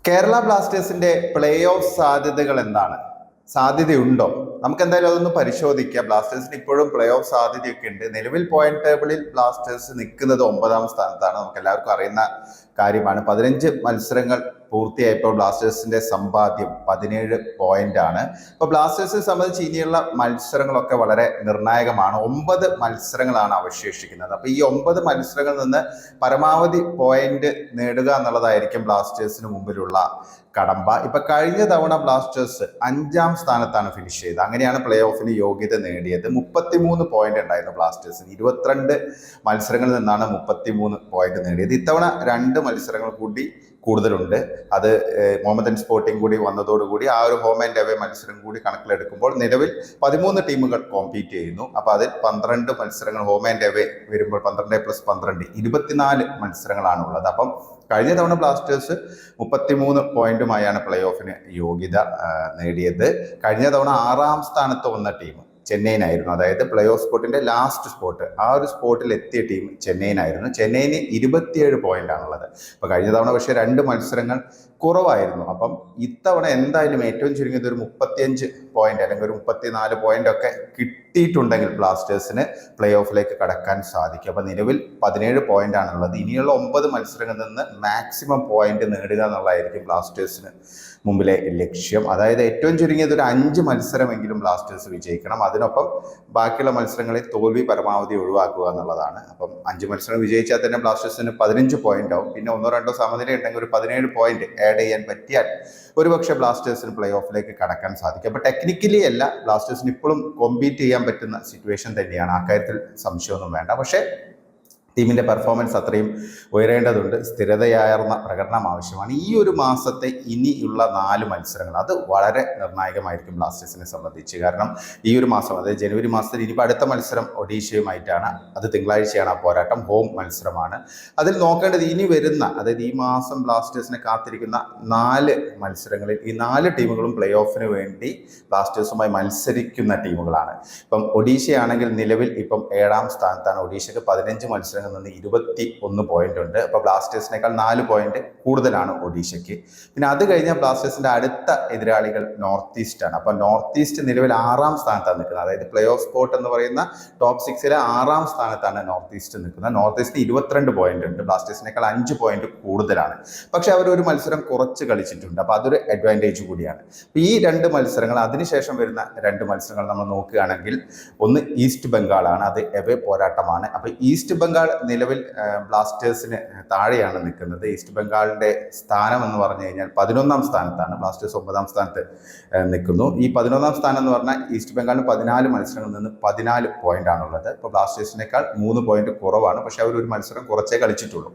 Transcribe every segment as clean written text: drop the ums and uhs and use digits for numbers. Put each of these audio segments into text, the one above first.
കേരള ബ്ലാസ്റ്റേഴ്സിന്റെ play off സാധ്യതകൾ എന്താണ്? സാധ്യതയുണ്ടോ? നമുക്ക് എന്തായാലും അതൊന്ന് പരിശോധിക്കാം. ബ്ലാസ്റ്റേഴ്സിന് ഇപ്പോഴും പ്ലേ ഓഫ് സാധ്യതയൊക്കെ ഉണ്ട്. നിലവിൽ പോയിന്റ് ടേബിളിൽ ബ്ലാസ്റ്റേഴ്സ് നിൽക്കുന്നത് 9ാം സ്ഥാനത്താണ്. നമുക്ക് എല്ലാവർക്കും അറിയുന്ന കാര്യമാണ്. 15 മത്സരങ്ങൾ പൂർത്തിയായപ്പോൾ ബ്ലാസ്റ്റേഴ്സിന്റെ സമ്പാദ്യം 17 പോയിന്റ് ആണ്. അപ്പോൾ ബ്ലാസ്റ്റേഴ്സിനെ സംബന്ധിച്ച് ഇനിയുള്ള മത്സരങ്ങളൊക്കെ വളരെ നിർണായകമാണ്. 9 മത്സരങ്ങളാണ് അവശേഷിക്കുന്നത്. അപ്പോൾ ഈ 9 മത്സരങ്ങളിൽ നിന്ന് പരമാവധി പോയിന്റ് നേടുക എന്നുള്ളതായിരിക്കും ബ്ലാസ്റ്റേഴ്സിന് മുമ്പിലുള്ള കടമ്പ. ഇപ്പൊ കഴിഞ്ഞ തവണ ബ്ലാസ്റ്റേഴ്സ് 5ാം സ്ഥാനത്താണ് ഫിനിഷ് ചെയ്തത്. അങ്ങനെയാണ് പ്ലേ ഓഫിന് യോഗ്യത നേടിയത്. 33 പോയിന്റ് ഉണ്ടായിരുന്നു ബ്ലാസ്റ്റേഴ്സിന്. 22 മത്സരങ്ങളിൽ നിന്നാണ് 33 പോയിന്റ് നേടിയത്. ഇത്തവണ 2 മത്സരങ്ങൾ കൂടി കൂടുതലുണ്ട്. അത് മൊഹമ്മദൻ സ്പോർട്ടിംഗ് കൂടി വന്നതോടുകൂടി ആ ഒരു ഹോം ആൻഡ് അവേ മത്സരം കൂടി കണക്കിലെടുക്കുമ്പോൾ നിലവിൽ 13 ടീമുകൾ കോമ്പീറ്റ് ചെയ്യുന്നു. അപ്പോൾ അതിൽ 12 മത്സരങ്ങൾ ഹോം ആൻഡ് അവേ വരുമ്പോൾ 12+12 24 മത്സരങ്ങളാണുള്ളത്. അപ്പം കഴിഞ്ഞ തവണ ബ്ലാസ്റ്റേഴ്സ് 33 പോയിന്റുമായാണ് പ്ലേ ഓഫിന് യോഗ്യത നേടിയത്. കഴിഞ്ഞ തവണ 6ാം സ്ഥാനത്ത് വന്ന ടീം ചെന്നൈയിനായിരുന്നു. അതായത് പ്ലേ ഓഫ് സ്പോട്ടിന്റെ ലാസ്റ്റ് സ്പോട്ട്, ആ ഒരു സ്പോട്ടിൽ എത്തിയ ടീം ചെന്നൈയിനായിരുന്നു. ചെന്നൈയിന് 27 പോയിന്റ് ആണുള്ളത്. അപ്പൊ കഴിഞ്ഞ തവണ പക്ഷേ 2 മത്സരങ്ങൾ കുറവായിരുന്നു. അപ്പം ഇത്തവണ എന്തായാലും ഏറ്റവും ചുരുങ്ങിയത് ഒരു 35 പോയിന്റ് അല്ലെങ്കിൽ ഒരു 34 പോയിന്റ് ഒക്കെ കിട്ടിയിട്ടുണ്ടെങ്കിൽ ബ്ലാസ്റ്റേഴ്സിന് പ്ലേ ഓഫിലേക്ക് കടക്കാൻ സാധിക്കും. അപ്പൊ നിലവിൽ 17 പോയിന്റ് ആണുള്ളത്. ഇനിയുള്ള 9 മത്സരങ്ങളിൽ നിന്ന് മാക്സിമം പോയിന്റ് നേടുക എന്നുള്ളതായിരിക്കും ബ്ലാസ്റ്റേഴ്സിന് മുമ്പിലെ ലക്ഷ്യം. അതായത് ഏറ്റവും ചുരുങ്ങിയത് ഒരു 5 മത്സരമെങ്കിലും ബ്ലാസ്റ്റേഴ്സ് വിജയിക്കണം. അതിനൊപ്പം ബാക്കിയുള്ള മത്സരങ്ങളിൽ തോൽവി പരമാവധി ഒഴിവാക്കുക എന്നുള്ളതാണ്. അപ്പം 5 മത്സരം വിജയിച്ചാൽ തന്നെ ബ്ലാസ്റ്റേഴ്സിന് 15 പോയിന്റ് ആവും. പിന്നെ 1-2 സമനില ഉണ്ടെങ്കിൽ ഒരു 17 പോയിന്റ് ആഡ് ചെയ്യാൻ പറ്റിയാൽ ഒരുപക്ഷെ ബ്ലാസ്റ്റേഴ്സിന് പ്ലേ ഓഫിലേക്ക് കടക്കാൻ സാധിക്കും. അപ്പൊ ടെക്നിക്കലി അല്ല, ബ്ലാസ്റ്റേഴ്സിന് ഇപ്പോഴും കോമ്പീറ്റ് ചെയ്യാൻ പറ്റുന്ന സിറ്റുവേഷൻ തന്നെയാണ്. അക്കാര്യത്തിൽ സംശയമൊന്നും വേണ്ട. പക്ഷേ ടീമിന്റെ പെർഫോമൻസ് അത്രയും ഉയരേണ്ടതുണ്ട്. സ്ഥിരതയാർന്ന പ്രകടനം ആവശ്യമാണ്. ഈ ഒരു മാസത്തെ ഇനിയുള്ള 4 മത്സരങ്ങൾ അത് വളരെ നിർണായകമായിരിക്കും ബ്ലാസ്റ്റേഴ്സിനെ സംബന്ധിച്ച്. കാരണം ഈ ഒരു മാസം, അതായത് ജനുവരി മാസത്തിൽ ഇനിയിപ്പോൾ അടുത്ത മത്സരം ഒഡീഷയുമായിട്ടാണ്. അത് തിങ്കളാഴ്ചയാണ് ആ പോരാട്ടം. ഹോം മത്സരമാണ്. അതിൽ നോക്കേണ്ടത് ഇനി വരുന്ന, അതായത് ഈ മാസം ബ്ലാസ്റ്റേഴ്സിനെ കാത്തിരിക്കുന്ന 4 മത്സരങ്ങളിൽ ഈ 4 ടീമുകളും പ്ലേ ഓഫിന് വേണ്ടി ബ്ലാസ്റ്റേഴ്സുമായി മത്സരിക്കുന്ന ടീമുകളാണ്. ഇപ്പം ഒഡീഷയാണെങ്കിൽ നിലവിൽ ഇപ്പം 7ാം സ്ഥാനത്താണ്. ഒഡീഷയ്ക്ക് 15 മത്സരങ്ങൾ നിന്ന് 21 പോയിന്റ് ഉണ്ട്. അപ്പോൾ ബ്ലാസ്റ്റേഴ്സിനേക്കാൾ 4 പോയിന്റ് കൂടുതലാണ് ഒഡീഷയ്ക്ക്. പിന്നെ അത് കഴിഞ്ഞാൽ ബ്ലാസ്റ്റേഴ്സിന്റെ അടുത്ത എതിരാളികൾ നോർത്ത് ഈസ്റ്റ് ആണ്. അപ്പോൾ നോർത്ത് ഈസ്റ്റ് നിലവിൽ 6ാം സ്ഥാനത്താണ് നിൽക്കുന്നത്. അതായത് പ്ലേ ഓഫ് സ്പോട്ട് എന്ന് പറയുന്ന ടോപ്പ് 6ലെ 6ാം സ്ഥാനത്താണ് നോർത്ത് ഈസ്റ്റ് നിൽക്കുന്നത്. നോർത്ത് ഈസ്റ്റിന് 22 പോയിന്റ് ഉണ്ട്. ബ്ലാസ്റ്റേഴ്സിനേക്കാൾ 5 പോയിന്റ് കൂടുതലാണ്. പക്ഷെ അവർ ഒരു മത്സരം കുറച്ച് കളിച്ചിട്ടുണ്ട്. അപ്പോൾ അതൊരു അഡ്വാൻറ്റേജ് കൂടിയാണ്. അപ്പോൾ ഈ 2 മത്സരങ്ങൾ, അതിനുശേഷം വരുന്ന 2 മത്സരങ്ങൾ നമ്മൾ നോക്കുകയാണെങ്കിൽ ഒന്ന് ഈസ്റ്റ് ബംഗാളാണ്. അത് എവേ പോരാട്ടമാണ്. അപ്പോൾ ഈസ്റ്റ് ബംഗാൾ നിലവിൽ ബ്ലാസ്റ്റേഴ്സിന് താഴെയാണ് നിൽക്കുന്നത്. ഈസ്റ്റ് ബംഗാളിന്റെ സ്ഥാനം എന്ന് പറഞ്ഞു കഴിഞ്ഞാൽ 11ാം സ്ഥാനത്താണ്. ബ്ലാസ്റ്റേഴ്സ് 9ാം സ്ഥാനത്ത് നിൽക്കുന്നു. ഈ 11ാം സ്ഥാനം എന്ന് പറഞ്ഞാൽ ഈസ്റ്റ് ബംഗാളിന് 14 മത്സരങ്ങളിൽ നിന്ന് 14 പോയിന്റ് ആണുള്ളത്. ഇപ്പോൾ ബ്ലാസ്റ്റേഴ്സിനേക്കാൾ 3 പോയിന്റ് കുറവാണ്. പക്ഷെ അവർ ഒരു മത്സരം കുറച്ചേ കളിച്ചിട്ടുള്ളൂ.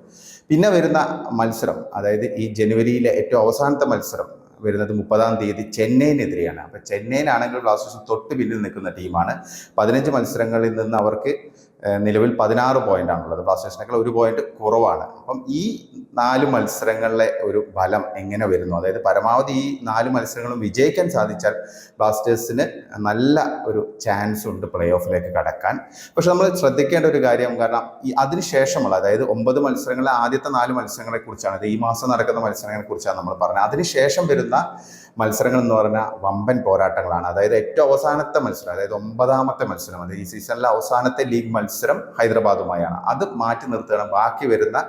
പിന്നെ വരുന്ന മത്സരം, അതായത് ഈ ജനുവരിയിലെ ഏറ്റവും അവസാനത്തെ മത്സരം വരുന്നത് 30ാം തീയതി ചെന്നൈയിനെതിരെയാണ്. അപ്പോൾ ചെന്നൈയിനാണെങ്കിൽ ബ്ലാസ്റ്റേഴ്സ് തൊട്ട് പിന്നിൽ നിൽക്കുന്ന ടീമാണ്. 15 മത്സരങ്ങളിൽ നിന്ന് അവർക്ക് നിലവിൽ 16 പോയിന്റ് ആണുള്ളത്. ബ്ലാസ്റ്റേഴ്സിനേക്കാൾ 1 പോയിന്റ് കുറവാണ്. അപ്പം ഈ 4 മത്സരങ്ങളിലെ ഒരു ഫലം എങ്ങനെ വരുന്നു, അതായത് പരമാവധി ഈ 4 മത്സരങ്ങളും വിജയിക്കാൻ സാധിച്ചാൽ ബ്ലാസ്റ്റേഴ്സിന് നല്ല ഒരു ചാൻസ് ഉണ്ട് പ്ലേ ഓഫിലേക്ക് കടക്കാൻ. പക്ഷെ നമ്മൾ ശ്രദ്ധിക്കേണ്ട ഒരു കാര്യം, കാരണം ഈ അതിനുശേഷമുള്ള, അതായത് 9 മത്സരങ്ങളിലെ ആദ്യത്തെ 4 മത്സരങ്ങളെ കുറിച്ചാണ്, ഈ മാസം നടക്കുന്ന മത്സരങ്ങളെ കുറിച്ചാണ് നമ്മൾ പറഞ്ഞത്. അതിനുശേഷം വരുന്ന മത്സരങ്ങൾ എന്ന് പറഞ്ഞാൽ വമ്പൻ പോരാട്ടങ്ങളാണ്. അതായത് ഏറ്റവും അവസാനത്തെ മത്സരം, അതായത് 9ാമത്തെ മത്സരം, അതായത് ഈ സീസണിലെ അവസാനത്തെ ലീഗ് മത്സരം ഹൈദരാബാദുമായാണ്. അത് മാറ്റി നിർത്തുകയാണ്. ബാക്കി വരുന്ന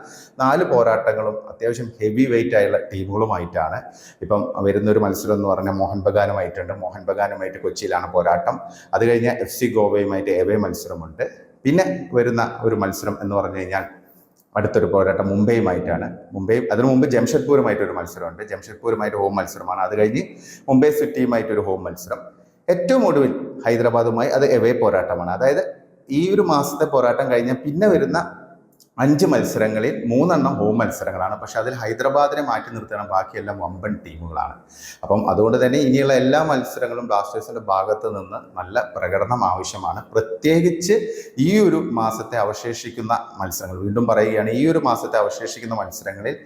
4 പോരാട്ടങ്ങളും അത്യാവശ്യം ഹെവി വെയിറ്റ് ആയുള്ള ടീമുകളുമായിട്ടാണ്. ഇപ്പം വരുന്നൊരു മത്സരം എന്ന് പറഞ്ഞാൽ മോഹൻ ബഗാനുമായിട്ടുണ്ട്. മോഹൻ ബഗാനുമായിട്ട് കൊച്ചിയിലാണ് പോരാട്ടം. അത് കഴിഞ്ഞാൽ FC ഗോവയുമായിട്ട് എവേ മത്സരമുണ്ട്. പിന്നെ വരുന്ന ഒരു മത്സരം എന്ന് പറഞ്ഞു കഴിഞ്ഞാൽ അടുത്തൊരു പോരാട്ടം മുംബൈയുമായിട്ടാണ്. അതിനു മുമ്പ് ജംഷഡ്പൂരുമായിട്ടൊരു മത്സരമുണ്ട്. ജംഷഡ്പൂരുമായിട്ട് ഹോം മത്സരമാണ്. അത് കഴിഞ്ഞ് മുംബൈ സിറ്റിയുമായിട്ടൊരു ഹോം മത്സരം. ഏറ്റവും ഒടുവിൽ ഹൈദരാബാദുമായി അത് എവേ പോരാട്ടമാണ്. അതായത് ഈ ഒരു മാസത്തെ പോരാട്ടം കഴിഞ്ഞാൽ പിന്നെ വരുന്ന 5 മത്സരങ്ങളിൽ 3 ഹോം മത്സരങ്ങളാണ്. പക്ഷെ അതിൽ ഹൈദരാബാദിനെ മാറ്റി നിർത്തണം, ബാക്കിയെല്ലാം വമ്പൻ ടീമുകളാണ്. അപ്പം അതുകൊണ്ട് തന്നെ ഇനിയുള്ള എല്ലാ മത്സരങ്ങളും ബ്ലാസ്റ്റേഴ്സിന്റെ ഭാഗത്ത് നിന്ന് നല്ല പ്രകടനം ആവശ്യമാണ്. പ്രത്യേകിച്ച് ഈ ഒരു മാസത്തെ അവശേഷിക്കുന്ന മത്സരങ്ങൾ, വീണ്ടും പറയുകയാണ്, ഈ ഒരു മാസത്തെ അവശേഷിക്കുന്ന മത്സരങ്ങളിൽ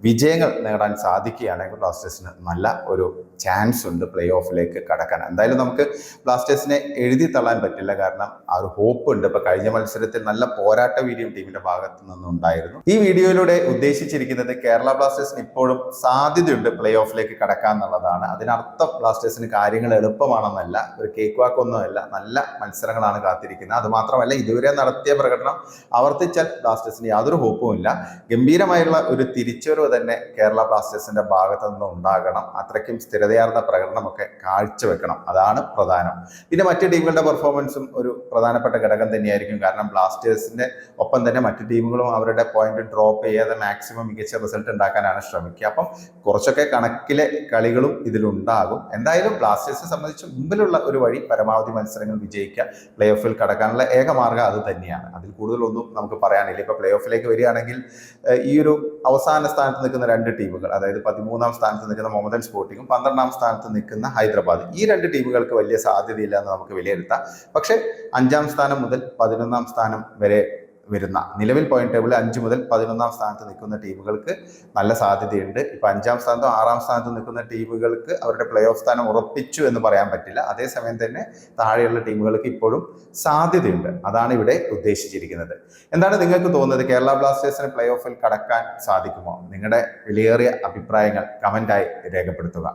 വിജയങ്ങൾ നേടാൻ സാധിക്കുകയാണെങ്കിൽ ബ്ലാസ്റ്റേഴ്സിന് നല്ല ഒരു ചാൻസ് ഉണ്ട് പ്ലേ ഓഫിലേക്ക് കടക്കാൻ. എന്തായാലും നമുക്ക് ബ്ലാസ്റ്റേഴ്സിനെ എഴുതി തള്ളാൻ പറ്റില്ല, കാരണം ആ ഒരു ഹോപ്പ് ഉണ്ട്. ഇപ്പൊ കഴിഞ്ഞ മത്സരത്തിൽ നല്ല പോരാട്ട വീര്യം ടീമിന്റെ ഭാഗത്ത് നിന്നുണ്ടായിരുന്നു. ഈ വീഡിയോയിലൂടെ ഉദ്ദേശിച്ചിരിക്കുന്നത് കേരള ബ്ലാസ്റ്റേഴ്സിന് ഇപ്പോഴും സാധ്യതയുണ്ട് പ്ലേ ഓഫിലേക്ക് കടക്കാൻ എന്നുള്ളതാണ്. അതിനർത്ഥം ബ്ലാസ്റ്റേഴ്സിന് കാര്യങ്ങൾ എളുപ്പമാണെന്നല്ല, ഒരു കേക്ക് വാക്കൊന്നുമല്ല, നല്ല മത്സരങ്ങളാണ് കാത്തിരിക്കുന്നത്. അതുമാത്രമല്ല, ഇതുവരെ നടത്തിയ പ്രകടനം ആവർത്തിച്ചാൽ ബ്ലാസ്റ്റേഴ്സിന് യാതൊരു ഹോപ്പുമില്ല. ഗംഭീരമായുള്ള ഒരു തിരിച്ചുവരവ് തന്നെ കേരള ബ്ലാസ്റ്റേഴ്സിന്റെ ഭാഗത്തു നിന്ന് ഉണ്ടാകണം. അത്രയ്ക്കും സ്ഥിരതയാർന്ന പ്രകടനമൊക്കെ കാഴ്ചവെക്കണം, അതാണ് പ്രധാനം. പിന്നെ മറ്റ് ടീമുകളുടെ പെർഫോമൻസും ഒരു പ്രധാനപ്പെട്ട ഘടകം തന്നെയായിരിക്കും. കാരണം ബ്ലാസ്റ്റേഴ്സിന്റെ ഒപ്പം തന്നെ മറ്റു ടീമുകളും അവരുടെ പോയിന്റ് ഡ്രോപ്പ് ചെയ്യാതെ മാക്സിമം മികച്ച റിസൾട്ട് ഉണ്ടാക്കാനാണ് ശ്രമിക്കുക. അപ്പം കുറച്ചൊക്കെ കണക്കിലെ കളികളും ഇതിലുണ്ടാകും. എന്തായാലും ബ്ലാസ്റ്റേഴ്സിനെ സംബന്ധിച്ച് മുമ്പിലുള്ള ഒരു വഴി പരമാവധി മത്സരങ്ങൾ വിജയിക്കുക, പ്ലേ ഓഫിൽ കടക്കാനുള്ള ഏക മാർഗ്ഗം അത് തന്നെയാണ്. അതിൽ കൂടുതലൊന്നും നമുക്ക് പറയാനില്ല. ഇപ്പൊ പ്ലേ ഓഫിലേക്ക് വരികയാണെങ്കിൽ ഈ ഒരു അവസാന സ്ഥാനത്ത് നിൽക്കുന്ന രണ്ട് ടീമുകൾ, അതായത് 13ാം സ്ഥാനത്ത് നിൽക്കുന്ന മൊഹമ്മദൻ സ്പോർട്ടിങ്ങും 12ാം സ്ഥാനത്ത് നിൽക്കുന്ന ഹൈദരാബാദ്, ഈ രണ്ട് ടീമുകൾക്ക് വലിയ സാധ്യതയില്ല എന്ന് നമുക്ക് വിലയിരുത്താം. പക്ഷേ 5ാം സ്ഥാനം മുതൽ 11ാം സ്ഥാനം വരെ വരുന്ന നിലവിൽ പോയിന്റ് ടേബിളിൽ 5 മുതൽ 11ാം സ്ഥാനത്ത് നിൽക്കുന്ന ടീമുകൾക്ക് നല്ല സാധ്യതയുണ്ട്. ഇപ്പൊ 5ാം സ്ഥാനത്തും 6ാം സ്ഥാനത്തും നിൽക്കുന്ന ടീമുകൾക്ക് അവരുടെ പ്ലേ ഓഫ് സ്ഥാനം ഉറപ്പിച്ചു എന്ന് പറയാൻ പറ്റില്ല. അതേസമയം തന്നെ താഴെയുള്ള ടീമുകൾക്ക് ഇപ്പോഴും സാധ്യതയുണ്ട്. അതാണ് ഇവിടെ ഉദ്ദേശിച്ചിരിക്കുന്നത്. എന്താണ് നിങ്ങൾക്ക് തോന്നുന്നത്? കേരള ബ്ലാസ്റ്റേഴ്സിന് പ്ലേ ഓഫിൽ കടക്കാൻ സാധിക്കുമോ? നിങ്ങളുടെ വിലയേറിയ അഭിപ്രായങ്ങൾ കമന്റായി രേഖപ്പെടുത്തുക.